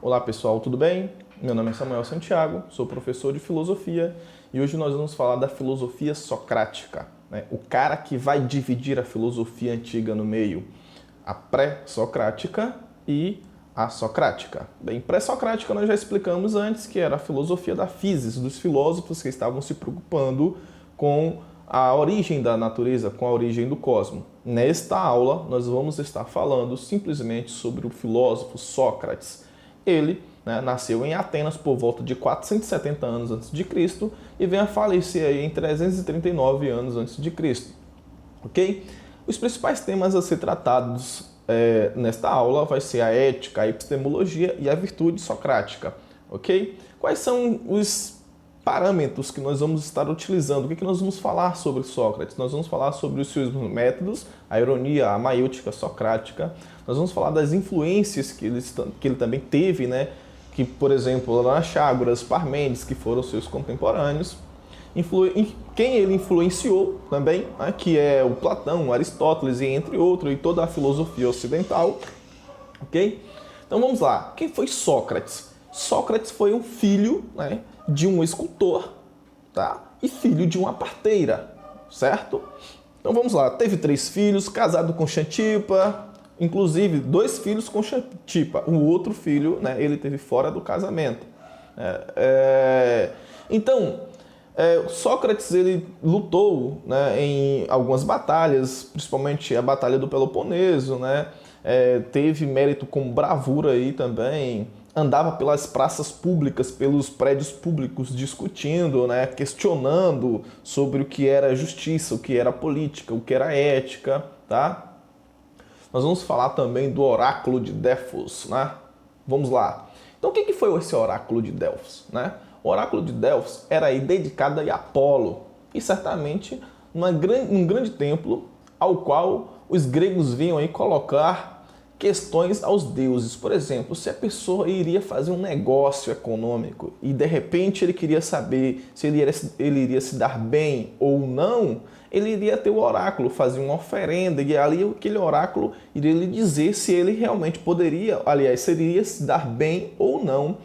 Olá pessoal, tudo bem? Meu nome é Samuel Santiago, sou professor de filosofia e hoje nós vamos falar da filosofia socrática, né? O cara que vai dividir a filosofia antiga no meio, a pré-socrática e a socrática. Bem, pré-socrática nós já explicamos antes que era a filosofia da physis, dos filósofos que estavam se preocupando com a origem da natureza, com a origem do cosmos. Nesta aula nós vamos estar falando simplesmente sobre o filósofo Sócrates. Ele nasceu em Atenas por volta de 470 anos antes de Cristo e vem a falecer aí em 339 anos antes de Cristo. Ok? Os principais temas a ser tratados nesta aula vai ser a ética, a epistemologia e a virtude socrática. Ok? Quais são os parâmetros que nós vamos estar utilizando? O que nós vamos falar sobre Sócrates? Nós vamos falar sobre os seus métodos, a ironia, a maiêutica socrática. Nós vamos falar das influências que ele também teve, né? Que, por exemplo, Anaxágoras, Parmênides, que foram seus contemporâneos. Quem ele influenciou também, né? Que é o Platão, Aristóteles e entre outros, e toda a filosofia ocidental. Ok? Então vamos lá. Quem foi Sócrates? Sócrates foi um filho, né, de um escultor, tá? E filho de uma parteira, certo? Então vamos lá. Teve 3 filhos, casado com Xantipa, inclusive 2 filhos com Xantipa. O outro filho, né, ele teve fora do casamento. Então, Sócrates ele lutou, né, em algumas batalhas, principalmente a Batalha do Peloponeso, né? Teve mérito com bravura aí também. Andava pelas praças públicas, pelos prédios públicos, discutindo, né, questionando sobre o que era justiça, o que era política, o que era ética, tá? Nós vamos falar também do oráculo de Delfos, né? Vamos lá. Então, o que foi esse oráculo de Delfos, né? O oráculo de Delfos era aí dedicado a Apolo e certamente num grande templo ao qual os gregos vinham aí colocar questões aos deuses. Por exemplo, se a pessoa iria fazer um negócio econômico e de repente ele queria saber se ele iria se dar bem ou não, ele iria ter o oráculo, fazer uma oferenda e ali aquele oráculo iria lhe dizer se ele realmente poderia, aliás, se ele iria se dar bem ou não,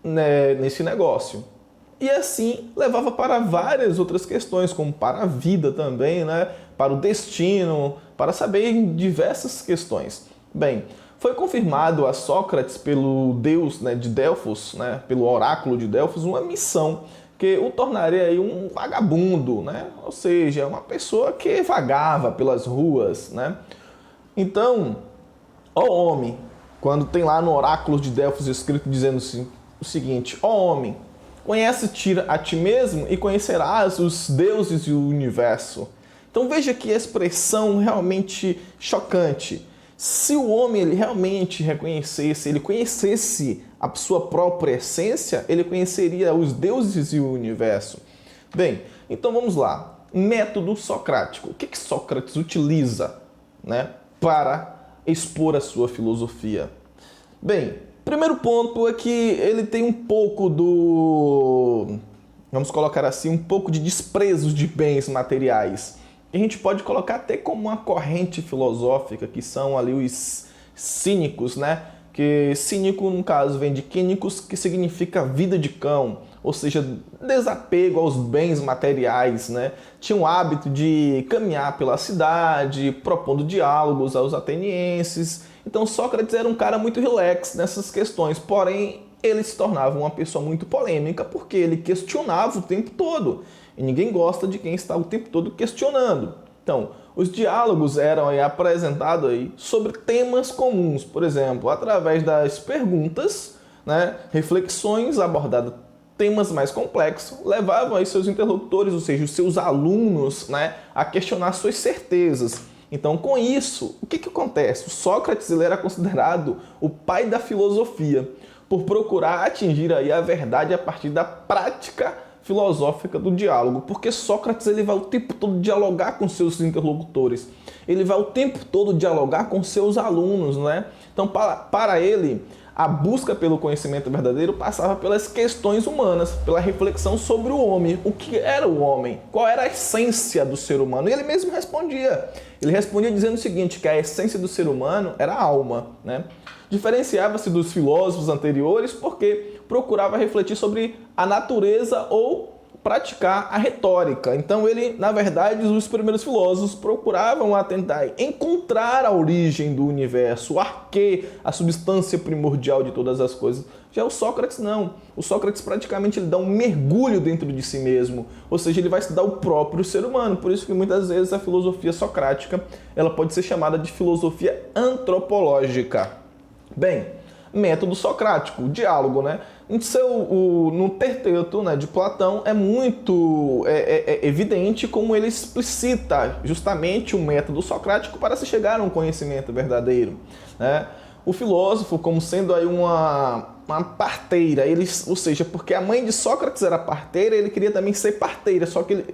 né, nesse negócio. E assim levava para várias outras questões, como para a vida também, né, para o destino, para saber diversas questões. Bem, foi confirmado a Sócrates pelo deus, né, de Delfos, né, pelo oráculo de Delfos, uma missão que o tornaria aí um vagabundo, né? Ou seja, uma pessoa que vagava pelas ruas, né? Então, ó homem, quando tem lá no oráculo de Delfos escrito dizendo assim, o seguinte: ó homem, conhece-te a ti mesmo e conhecerás os deuses e o universo. Então veja que expressão realmente chocante. Se o homem ele realmente reconhecesse, ele conhecesse a sua própria essência, ele conheceria os deuses e o universo. Bem, então vamos lá. Método socrático. O que Sócrates utiliza, né, para expor a sua filosofia? Bem, primeiro ponto é que ele tem um pouco vamos colocar assim, um pouco de desprezo de bens materiais. A gente pode colocar até como uma corrente filosófica, que são ali os cínicos, né? Que cínico, no caso, vem de quínicos, que significa vida de cão, ou seja, desapego aos bens materiais, né? Tinha o hábito de caminhar pela cidade, propondo diálogos aos atenienses. Então Sócrates era um cara muito relax nessas questões, porém ele se tornava uma pessoa muito polêmica porque ele questionava o tempo todo. E ninguém gosta de quem está o tempo todo questionando. Então, os diálogos eram aí apresentados aí sobre temas comuns, por exemplo, através das perguntas, né, reflexões abordadas temas mais complexos, levavam aí seus interlocutores, ou seja, os seus alunos, né, a questionar suas certezas. Então, com isso, o que acontece? O Sócrates ele era considerado o pai da filosofia, por procurar atingir aí a verdade a partir da prática filosófica do diálogo, porque Sócrates ele vai o tempo todo dialogar com seus interlocutores, ele vai o tempo todo dialogar com seus alunos, né? Então, para ele, a busca pelo conhecimento verdadeiro passava pelas questões humanas, pela reflexão sobre o homem, o que era o homem, qual era a essência do ser humano. E ele mesmo respondia. Ele respondia dizendo o seguinte, que a essência do ser humano era a alma, né? Diferenciava-se dos filósofos anteriores porque procurava refletir sobre a natureza ou praticar a retórica. Então ele, na verdade, os primeiros filósofos procuravam tentar encontrar a origem do universo, o arquê, a substância primordial de todas as coisas. Já o Sócrates não. O Sócrates praticamente ele dá um mergulho dentro de si mesmo, ou seja, ele vai estudar o próprio ser humano. Por isso que muitas vezes a filosofia socrática ela pode ser chamada de filosofia antropológica. Bem, método socrático, o diálogo, né? No Terteto, né, de Platão, é muito evidente como ele explicita justamente o método socrático para se chegar a um conhecimento verdadeiro, né? O filósofo como sendo aí uma parteira, ou seja, porque a mãe de Sócrates era parteira, ele queria também ser parteira,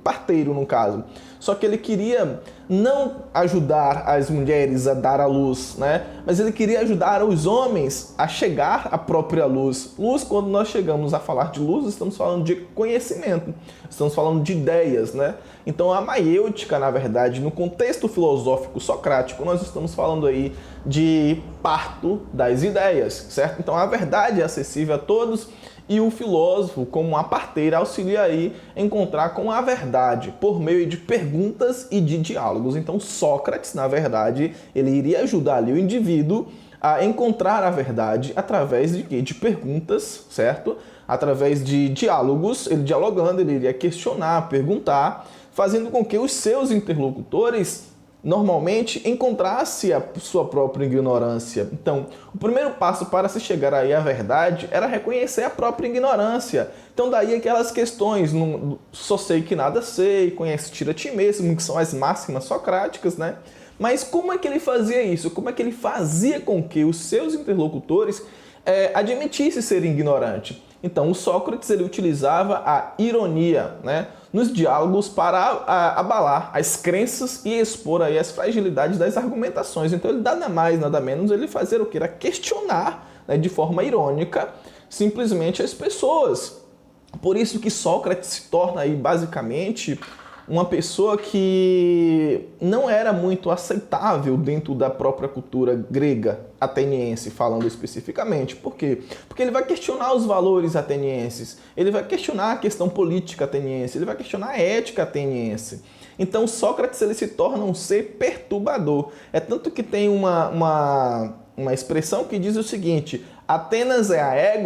parteiro no caso. Só que ele queria não ajudar as mulheres a dar à luz, né? Mas ele queria ajudar os homens a chegar à própria luz. Luz, quando nós chegamos a falar de luz, estamos falando de conhecimento, estamos falando de ideias, né? Então a maiêutica, na verdade, no contexto filosófico socrático, nós estamos falando aí de parto das ideias, certo? Então a verdade é acessível a todos e o filósofo, como uma parteira, auxilia aí a encontrar com a verdade por meio de perguntas e de diálogos. Então Sócrates, na verdade, ele iria ajudar ali o indivíduo a encontrar a verdade através de quê? De perguntas, certo? Através de diálogos, ele dialogando, ele iria questionar, perguntar, fazendo com que os seus interlocutores normalmente encontrasse a sua própria ignorância. Então, o primeiro passo para se chegar aí à verdade era reconhecer a própria ignorância. Então, daí aquelas questões, só sei que nada sei, conhece, tira a ti mesmo, que são as máximas socráticas, né? Mas como é que ele fazia isso? Como é que ele fazia com que os seus interlocutores admitissem ser ignorante? Então, o Sócrates ele utilizava a ironia, né, nos diálogos para abalar as crenças e expor aí as fragilidades das argumentações. Então, ele nada mais, nada menos, ele fazia o que? Era questionar, né, de forma irônica simplesmente as pessoas. Por isso que Sócrates se torna aí basicamente uma pessoa que não era muito aceitável dentro da própria cultura grega ateniense, falando especificamente. Por quê? Porque ele vai questionar os valores atenienses, ele vai questionar a questão política ateniense, ele vai questionar a ética ateniense. Então Sócrates ele se torna um ser perturbador. É tanto que tem uma expressão que diz o seguinte: Atenas é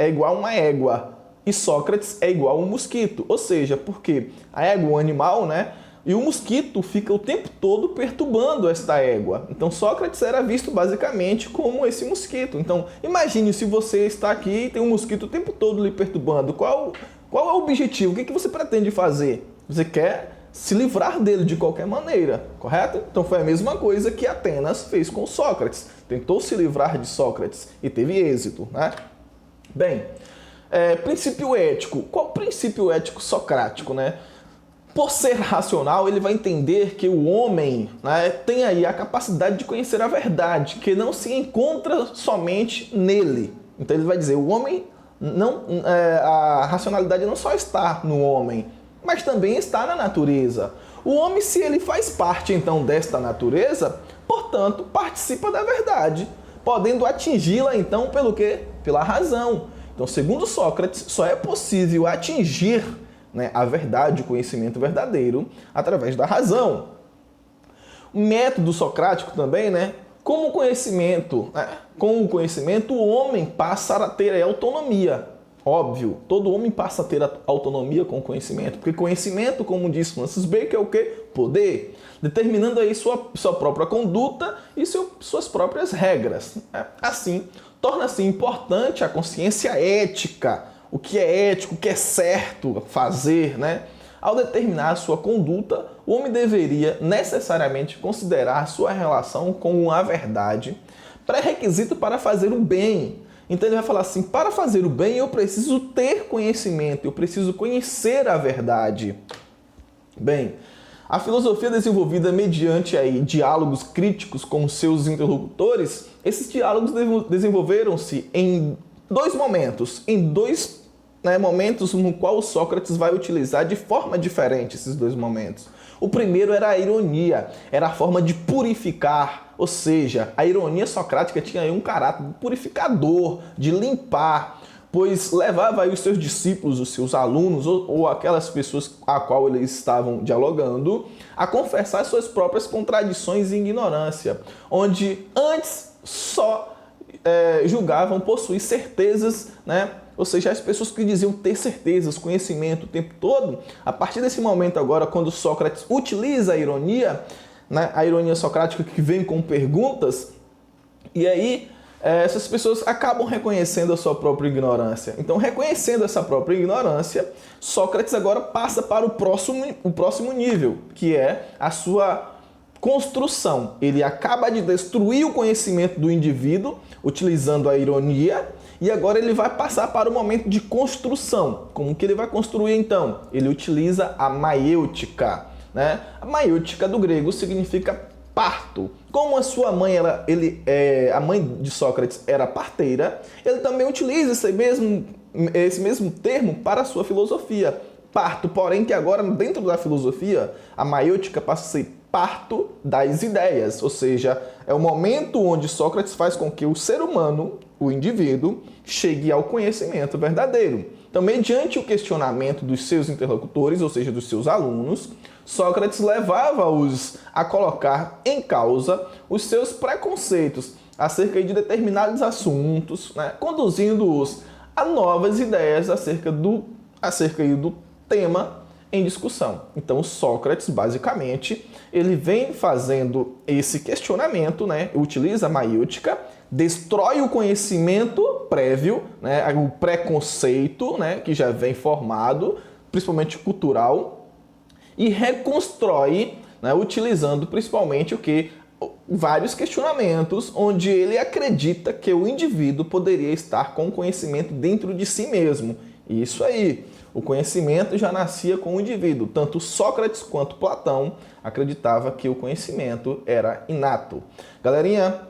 igual a uma égua. E Sócrates é igual a um mosquito. Ou seja, porque a égua é um animal, né? E o mosquito fica o tempo todo perturbando esta égua. Então Sócrates era visto basicamente como esse mosquito. Então imagine se você está aqui e tem um mosquito o tempo todo lhe perturbando. Qual é o objetivo? O que você pretende fazer? Você quer se livrar dele de qualquer maneira, correto? Então foi a mesma coisa que Atenas fez com Sócrates. Tentou se livrar de Sócrates e teve êxito, né? Bem, princípio ético. Qual o princípio ético socrático, né? Por ser racional, ele vai entender que o homem, né, tem aí a capacidade de conhecer a verdade, que não se encontra somente nele. Então ele vai dizer, o homem a racionalidade não só está no homem, mas também está na natureza. O homem, se ele faz parte então desta natureza, portanto, participa da verdade, podendo atingi-la então pelo quê? Pela razão. Então, segundo Sócrates, só é possível atingir, né, a verdade, o conhecimento verdadeiro, através da razão. O método socrático também, né, com o conhecimento, o homem passa a ter autonomia. Óbvio, todo homem passa a ter autonomia com o conhecimento, porque conhecimento, como diz Francis Bacon, é o quê? Poder, determinando aí sua própria conduta e suas próprias regras. Assim, torna-se importante a consciência ética, o que é ético, o que é certo fazer, né? Ao determinar a sua conduta, o homem deveria necessariamente considerar sua relação com a verdade, pré-requisito para fazer o bem. Então ele vai falar assim, para fazer o bem eu preciso ter conhecimento, eu preciso conhecer a verdade. Bem, a filosofia desenvolvida mediante aí diálogos críticos com seus interlocutores, esses diálogos desenvolveram-se em dois momentos, momentos no qual Sócrates vai utilizar de forma diferente esses dois momentos. O primeiro era a ironia, era a forma de purificar Ou seja, a ironia socrática tinha aí um caráter purificador, de limpar, pois levava aí os seus discípulos, os seus alunos ou aquelas pessoas a qual eles estavam dialogando a confessar suas próprias contradições e ignorância, onde antes só julgavam possuir certezas, né? Ou seja, as pessoas que diziam ter certezas, conhecimento o tempo todo, a partir desse momento agora, quando Sócrates utiliza a ironia, né, a ironia socrática que vem com perguntas, e aí essas pessoas acabam reconhecendo a sua própria ignorância. Então, reconhecendo essa própria ignorância, Sócrates agora passa para o próximo nível, que é a sua construção. Ele acaba de destruir o conhecimento do indivíduo, utilizando a ironia, e agora ele vai passar para o momento de construção. Como que ele vai construir então? Ele utiliza a maiêutica, né? A maiêutica do grego significa parto. Como a sua mãe, a mãe de Sócrates era parteira, ele também utiliza esse mesmo termo para a sua filosofia. Parto, porém, que agora dentro da filosofia, a maiêutica passa a ser parto das ideias, ou seja, é o momento onde Sócrates faz com que o ser humano, o indivíduo, chegue ao conhecimento verdadeiro. Então, mediante o questionamento dos seus interlocutores, ou seja, dos seus alunos, Sócrates levava-os a colocar em causa os seus preconceitos acerca de determinados assuntos, né, conduzindo-os a novas ideias acerca do tema em discussão. Então, Sócrates, basicamente, ele vem fazendo esse questionamento, né? Utiliza a maiêutica, destrói o conhecimento prévio, né? O preconceito, né? Que já vem formado, principalmente cultural, e reconstrói, né? Utilizando principalmente o que? Vários questionamentos, onde ele acredita que o indivíduo poderia estar com conhecimento dentro de si mesmo. Isso aí. O conhecimento já nascia com o indivíduo. Tanto Sócrates quanto Platão acreditavam que o conhecimento era inato. Galerinha,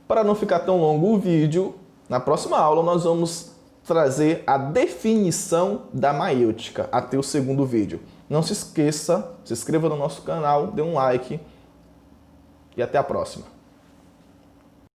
para não ficar tão longo o vídeo, na próxima aula nós vamos trazer a definição da maiêutica, até o segundo vídeo. Não se esqueça, se inscreva no nosso canal, dê um like e até a próxima.